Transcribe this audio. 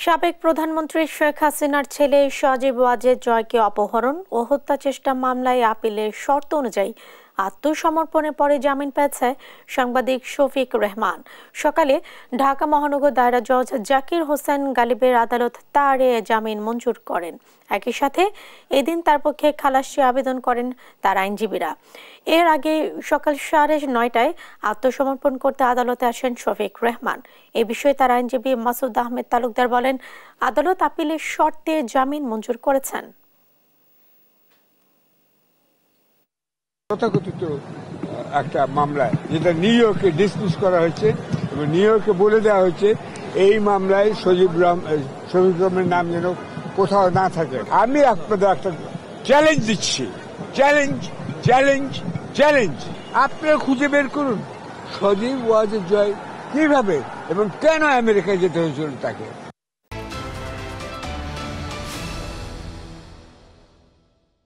সাবেক প্রধানমন্ত্রী শেখ হাসিনার ছেলে সজীব ওয়াজেদ জয়কে অপহরণ ও হত্যা চেষ্টা মামলায় আপিলের শর্ত অনুযায়ী আত্মসমর্পণের পরে জামিন পেয়েছে সাংবাদিক শফিক রেহমান। সকালে ঢাকা মহানগর দায়রা জজ জাকির হোসেন গালিবের আদালত তার এ জামিন মঞ্জুর করেন। একই সাথে এদিন তার পক্ষে খালাসি আবেদন করেন তার আইনজীবীরা। এর আগে সকাল 9:30টায় আত্মসমর্পণ করতে আদালতে আসেন শফিক রেহমান। এ বিষয়ে তার আইনজীবী মাসুদ আহমেদ তালুকদার বলেন, আদালত আপিলের শর্তে জামিন মঞ্জুর করেছেন। তথাকথিত একটা মামলায় যেটা নিউ ইয়র্কে ডিসমিস করা হয়েছে এবং নিউ ইয়র্কে বলে দেওয়া হয়েছে এই মামলায় শফিক রহমানের নাম যেন কোথাও না থাকে। আমি আপনাদের একটা চ্যালেঞ্জ দিচ্ছি, চ্যালেঞ্জ আপনারা খুঁজে বের করুন সজীব ওয়াজেদ জয় কিভাবে এবং কেন আমেরিকায় যেতে হয়েছিল তাকে।